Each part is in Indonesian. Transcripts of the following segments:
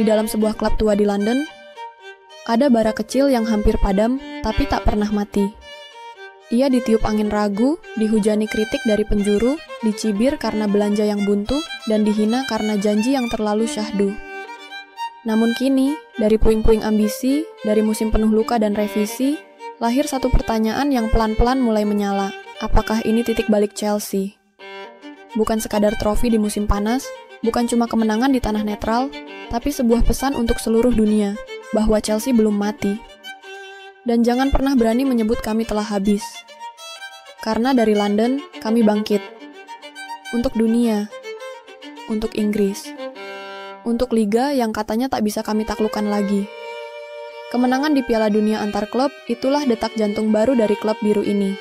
di dalam sebuah klub tua di London, ada bara kecil yang hampir padam, tapi tak pernah mati. Ia ditiup angin ragu, dihujani kritik dari penjuru, dicibir karena belanja yang buntu, dan dihina karena janji yang terlalu syahdu. Namun kini, dari puing-puing ambisi, dari musim penuh luka dan revisi, lahir satu pertanyaan yang pelan-pelan mulai menyala. Apakah ini titik balik Chelsea? Bukan sekadar trofi di musim panas, bukan cuma kemenangan di tanah netral, tapi sebuah pesan untuk seluruh dunia, bahwa Chelsea belum mati. Dan jangan pernah berani menyebut kami telah habis. Karena dari London, kami bangkit. Untuk dunia. Untuk Inggris. Untuk liga yang katanya tak bisa kami taklukkan lagi. Kemenangan di Piala Dunia antar klub, itulah detak jantung baru dari klub biru ini.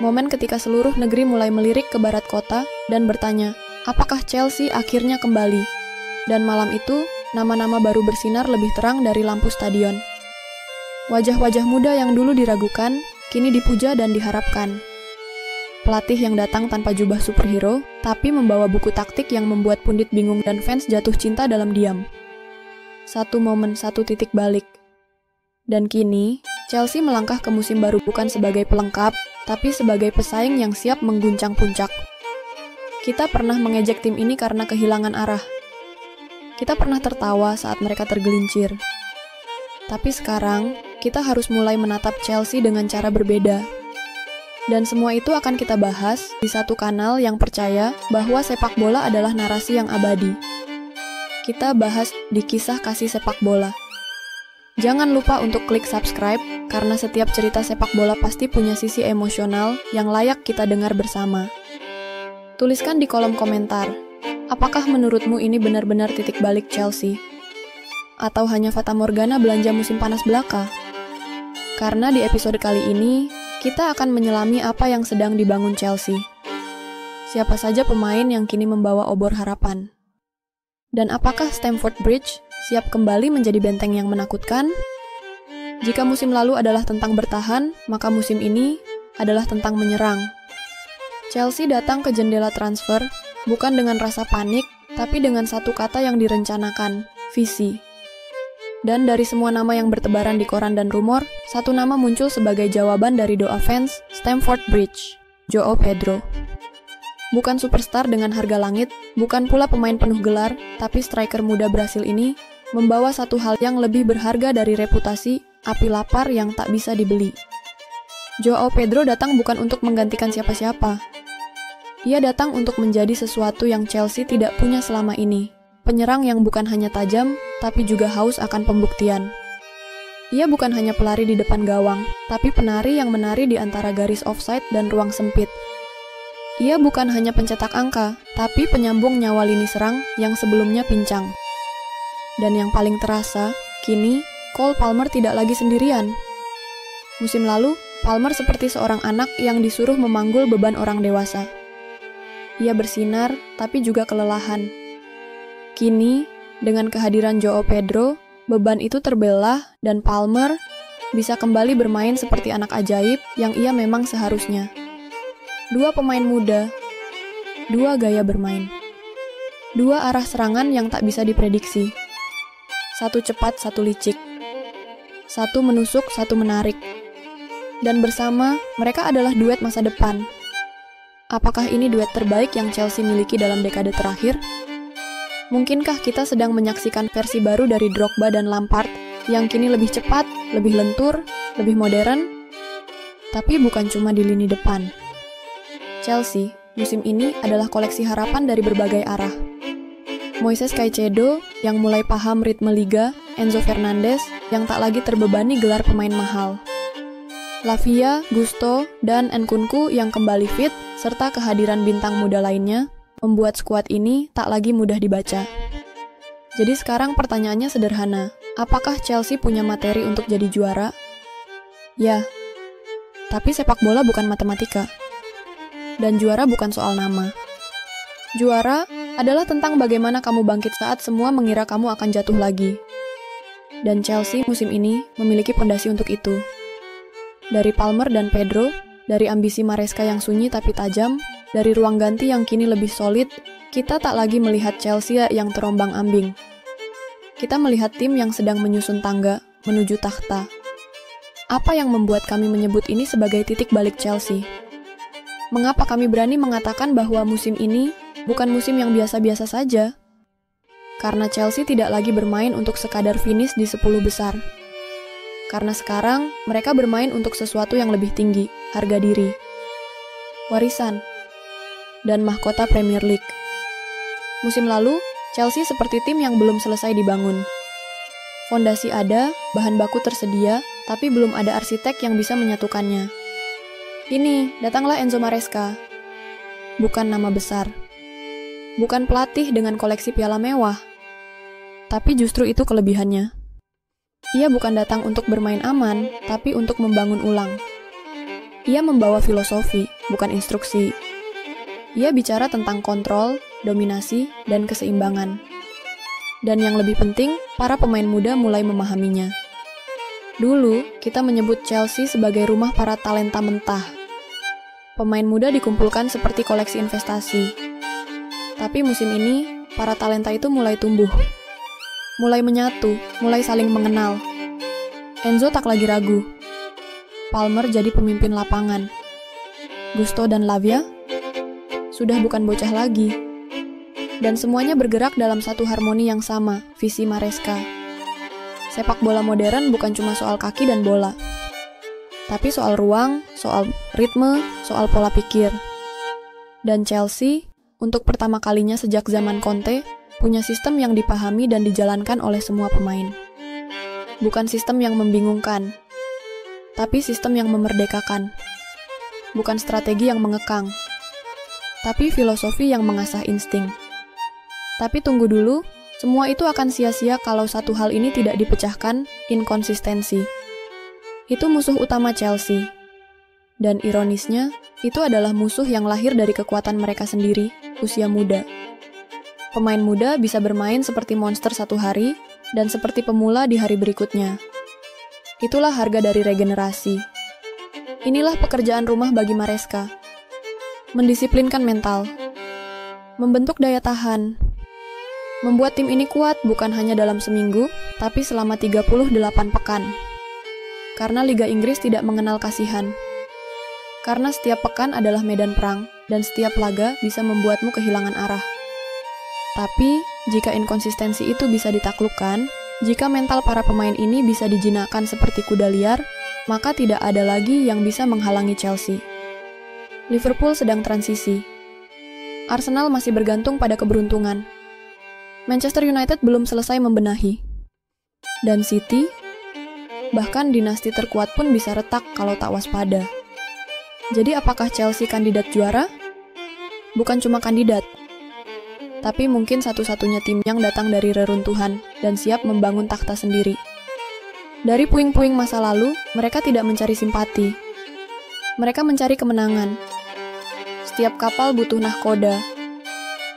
Momen ketika seluruh negeri mulai melirik ke barat kota dan bertanya, apakah Chelsea akhirnya kembali? Dan malam itu, nama-nama baru bersinar lebih terang dari lampu stadion. Wajah-wajah muda yang dulu diragukan, kini dipuja dan diharapkan. Pelatih yang datang tanpa jubah superhero, tapi membawa buku taktik yang membuat pundit bingung dan fans jatuh cinta dalam diam. Satu momen, satu titik balik. Dan kini, Chelsea melangkah ke musim baru bukan sebagai pelengkap, tapi sebagai pesaing yang siap mengguncang puncak. Kita pernah mengejek tim ini karena kehilangan arah. Kita pernah tertawa saat mereka tergelincir. Tapi sekarang, kita harus mulai menatap Chelsea dengan cara berbeda. Dan semua itu akan kita bahas di satu kanal yang percaya bahwa sepak bola adalah narasi yang abadi. Kita bahas di Kisah Kasih Sepak Bola. Jangan lupa untuk klik subscribe, karena setiap cerita sepak bola pasti punya sisi emosional yang layak kita dengar bersama. Tuliskan di kolom komentar, apakah menurutmu ini benar-benar titik balik Chelsea? Atau hanya fata morgana belanja musim panas belaka? Karena di episode kali ini, kita akan menyelami apa yang sedang dibangun Chelsea. Siapa saja pemain yang kini membawa obor harapan? Dan apakah Stamford Bridge siap kembali menjadi benteng yang menakutkan? Jika musim lalu adalah tentang bertahan, maka musim ini adalah tentang menyerang. Chelsea datang ke jendela transfer bukan dengan rasa panik, tapi dengan satu kata yang direncanakan, visi. Dan dari semua nama yang bertebaran di koran dan rumor, satu nama muncul sebagai jawaban dari doa fans Stamford Bridge, João Pedro. Bukan superstar dengan harga langit, bukan pula pemain penuh gelar, tapi striker muda Brasil ini membawa satu hal yang lebih berharga dari reputasi, api lapar yang tak bisa dibeli. João Pedro datang bukan untuk menggantikan siapa-siapa. Ia datang untuk menjadi sesuatu yang Chelsea tidak punya selama ini. Penyerang yang bukan hanya tajam, tapi juga haus akan pembuktian. Ia bukan hanya pelari di depan gawang, tapi penari yang menari di antara garis offside dan ruang sempit. Ia bukan hanya pencetak angka, tapi penyambung nyawa lini serang yang sebelumnya pincang. Dan yang paling terasa, kini Cole Palmer tidak lagi sendirian. Musim lalu, Palmer seperti seorang anak yang disuruh memanggul beban orang dewasa. Ia bersinar, tapi juga kelelahan. Kini, dengan kehadiran João Pedro, beban itu terbelah dan Palmer bisa kembali bermain seperti anak ajaib yang ia memang seharusnya. Dua pemain muda, dua gaya bermain, dua arah serangan yang tak bisa diprediksi. Satu cepat, satu licik. Satu menusuk, satu menarik. Dan bersama, mereka adalah duet masa depan. Apakah ini duet terbaik yang Chelsea miliki dalam dekade terakhir? Mungkinkah kita sedang menyaksikan versi baru dari Drogba dan Lampard yang kini lebih cepat, lebih lentur, lebih modern? Tapi bukan cuma di lini depan. Chelsea, musim ini adalah koleksi harapan dari berbagai arah. Moises Caicedo yang mulai paham ritme liga, Enzo Fernandez yang tak lagi terbebani gelar pemain mahal. Lavia, Gusto, dan Nkunku yang kembali fit, serta kehadiran bintang muda lainnya, membuat skuad ini tak lagi mudah dibaca. Jadi sekarang pertanyaannya sederhana, apakah Chelsea punya materi untuk jadi juara? Ya, tapi sepak bola bukan matematika. Dan juara bukan soal nama. Juara adalah tentang bagaimana kamu bangkit saat semua mengira kamu akan jatuh lagi. Dan Chelsea musim ini memiliki pondasi untuk itu. Dari Palmer dan Pedro, dari ambisi Maresca yang sunyi tapi tajam, dari ruang ganti yang kini lebih solid, kita tak lagi melihat Chelsea yang terombang-ambing. kita melihat tim yang sedang menyusun tangga menuju tahta. Apa yang membuat kami menyebut ini sebagai titik balik Chelsea? Mengapa kami berani mengatakan bahwa musim ini bukan musim yang biasa-biasa saja? Karena Chelsea tidak lagi bermain untuk sekadar finish di 10 besar. Karena sekarang mereka bermain untuk sesuatu yang lebih tinggi, harga diri, warisan, dan mahkota Premier League. Musim lalu, Chelsea seperti tim yang belum selesai dibangun. Fondasi ada, bahan baku tersedia, tapi belum ada arsitek yang bisa menyatukannya. Ini, datanglah Enzo Maresca. Bukan nama besar. Bukan pelatih dengan koleksi piala mewah. Tapi justru itu kelebihannya. Ia bukan datang untuk bermain aman, tapi untuk membangun ulang. Ia membawa filosofi, bukan instruksi. Ia bicara tentang kontrol, dominasi, dan keseimbangan. Dan yang lebih penting, para pemain muda mulai memahaminya. Dulu, kita menyebut Chelsea sebagai rumah para talenta mentah. Pemain muda dikumpulkan seperti koleksi investasi. Tapi musim ini, para talenta itu mulai tumbuh. Mulai menyatu, mulai saling mengenal. Enzo tak lagi ragu. Palmer jadi pemimpin lapangan. Gusto dan Lavia sudah bukan bocah lagi. Dan semuanya bergerak dalam satu harmoni yang sama, visi Maresca. Sepak bola modern bukan cuma soal kaki dan bola. Tapi soal ruang, soal ritme, soal pola pikir. Dan Chelsea, untuk pertama kalinya sejak zaman Conte, punya sistem yang dipahami dan dijalankan oleh semua pemain. Bukan sistem yang membingungkan, tapi sistem yang memerdekakan. Bukan strategi yang mengekang, tapi filosofi yang mengasah insting. Tapi tunggu dulu, semua itu akan sia-sia kalau satu hal ini tidak dipecahkan, inkonsistensi. Itu musuh utama Chelsea. Dan ironisnya, itu adalah musuh yang lahir dari kekuatan mereka sendiri, usia muda. Pemain muda bisa bermain seperti monster satu hari, dan seperti pemula di hari berikutnya. Itulah harga dari regenerasi. Inilah pekerjaan rumah bagi Maresca. Mendisiplinkan mental. Membentuk daya tahan. Membuat tim ini kuat bukan hanya dalam seminggu, tapi selama 38 pekan. Karena Liga Inggris tidak mengenal kasihan. Karena setiap pekan adalah medan perang, dan setiap laga bisa membuatmu kehilangan arah. Tapi, jika inkonsistensi itu bisa ditaklukkan, jika mental para pemain ini bisa dijinakkan seperti kuda liar, maka tidak ada lagi yang bisa menghalangi Chelsea. Liverpool sedang transisi. Arsenal masih bergantung pada keberuntungan. Manchester United belum selesai membenahi. Dan City, bahkan dinasti terkuat pun bisa retak kalau tak waspada. Jadi apakah Chelsea kandidat juara? Bukan cuma kandidat, tapi mungkin satu-satunya tim yang datang dari reruntuhan dan siap membangun takhta sendiri. Dari puing-puing masa lalu, mereka tidak mencari simpati. Mereka mencari kemenangan. Setiap kapal butuh nahkoda.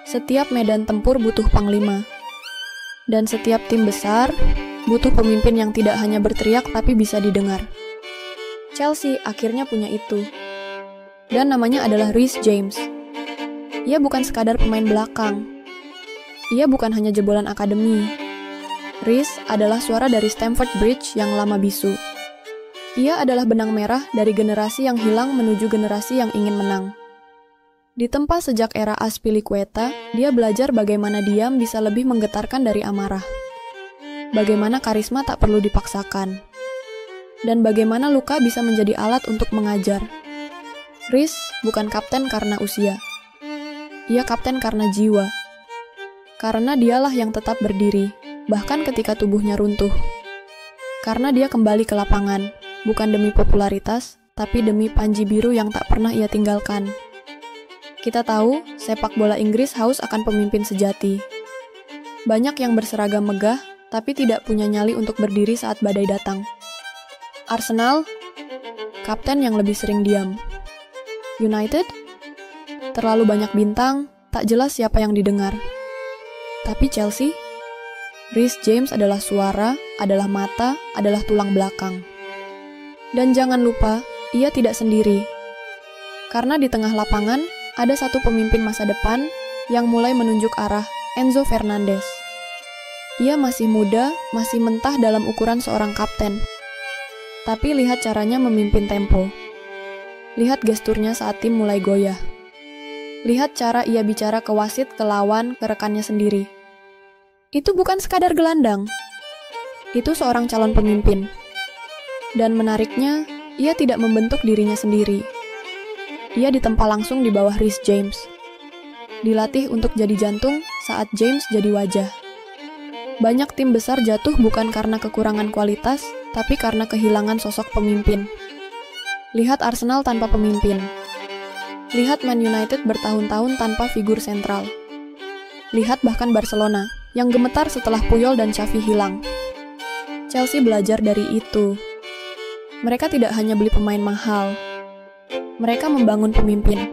Setiap medan tempur butuh panglima. Dan setiap tim besar butuh pemimpin yang tidak hanya berteriak tapi bisa didengar. Chelsea akhirnya punya itu. Dan namanya adalah Reece James. Ia bukan sekadar pemain belakang. Ia bukan hanya jebolan akademi. Reece adalah suara dari Stamford Bridge yang lama bisu. Ia adalah benang merah dari generasi yang hilang menuju generasi yang ingin menang. Ditempa sejak era Azpilicueta, dia belajar bagaimana diam bisa lebih menggetarkan dari amarah. Bagaimana karisma tak perlu dipaksakan. Dan bagaimana luka bisa menjadi alat untuk mengajar. Reece bukan kapten karena usia. Ia kapten karena jiwa. Karena dialah yang tetap berdiri, bahkan ketika tubuhnya runtuh. Karena dia kembali ke lapangan, bukan demi popularitas, tapi demi panji biru yang tak pernah ia tinggalkan. Kita tahu, sepak bola Inggris haus akan pemimpin sejati. Banyak yang berseragam megah, tapi tidak punya nyali untuk berdiri saat badai datang. Arsenal, kapten yang lebih sering diam. United, terlalu banyak bintang, tak jelas siapa yang didengar. Tapi Chelsea, Reece James adalah suara, adalah mata, adalah tulang belakang. Dan jangan lupa, ia tidak sendiri. Karena di tengah lapangan, ada satu pemimpin masa depan yang mulai menunjuk arah, Enzo Fernandez. Ia masih muda, masih mentah dalam ukuran seorang kapten. Tapi lihat caranya memimpin tempo. Lihat gesturnya saat tim mulai goyah. Lihat cara ia bicara ke wasit, ke lawan, ke rekannya sendiri. Itu bukan sekadar gelandang. Itu seorang calon pemimpin. Dan menariknya, ia tidak membentuk dirinya sendiri. Ia ditempa langsung di bawah Reece James. Dilatih untuk jadi jantung saat James jadi wajah. Banyak tim besar jatuh bukan karena kekurangan kualitas, tapi karena kehilangan sosok pemimpin. Lihat Arsenal tanpa pemimpin. Lihat Man United bertahun-tahun tanpa figur sentral. Lihat bahkan Barcelona, yang gemetar setelah Puyol dan Xavi hilang. Chelsea belajar dari itu. Mereka tidak hanya beli pemain mahal. Mereka membangun pemimpin.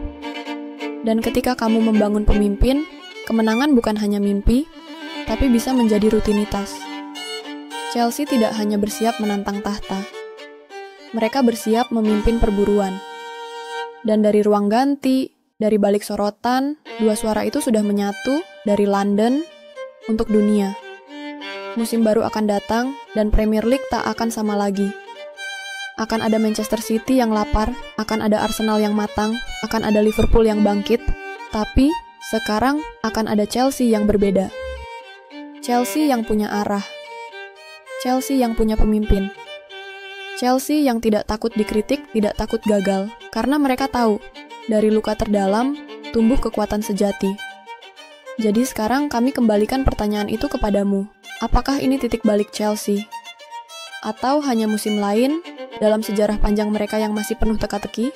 Dan ketika kamu membangun pemimpin, kemenangan bukan hanya mimpi, tapi bisa menjadi rutinitas. Chelsea tidak hanya bersiap menantang tahta. Mereka bersiap memimpin perburuan. Dan dari ruang ganti, dari balik sorotan, dua suara itu sudah menyatu dari London untuk dunia. Musim baru akan datang, dan Premier League tak akan sama lagi. Akan ada Manchester City yang lapar, akan ada Arsenal yang matang, akan ada Liverpool yang bangkit, tapi sekarang akan ada Chelsea yang berbeda. Chelsea yang punya arah. Chelsea yang punya pemimpin. Chelsea yang tidak takut dikritik, tidak takut gagal, karena mereka tahu, dari luka terdalam, tumbuh kekuatan sejati. Jadi sekarang kami kembalikan pertanyaan itu kepadamu. Apakah ini titik balik Chelsea? Atau hanya musim lain dalam sejarah panjang mereka yang masih penuh teka-teki?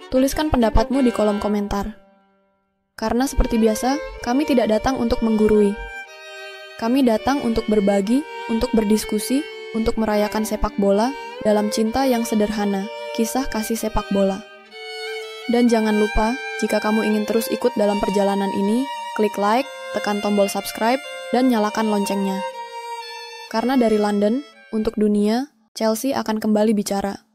Tuliskan pendapatmu di kolom komentar. Karena seperti biasa, kami tidak datang untuk menggurui. Kami datang untuk berbagi, untuk berdiskusi, untuk merayakan sepak bola dalam cinta yang sederhana, kisah kasih sepak bola. Dan jangan lupa, jika kamu ingin terus ikut dalam perjalanan ini, klik like, tekan tombol subscribe, dan nyalakan loncengnya. Karena dari London, untuk dunia, Chelsea akan kembali bicara.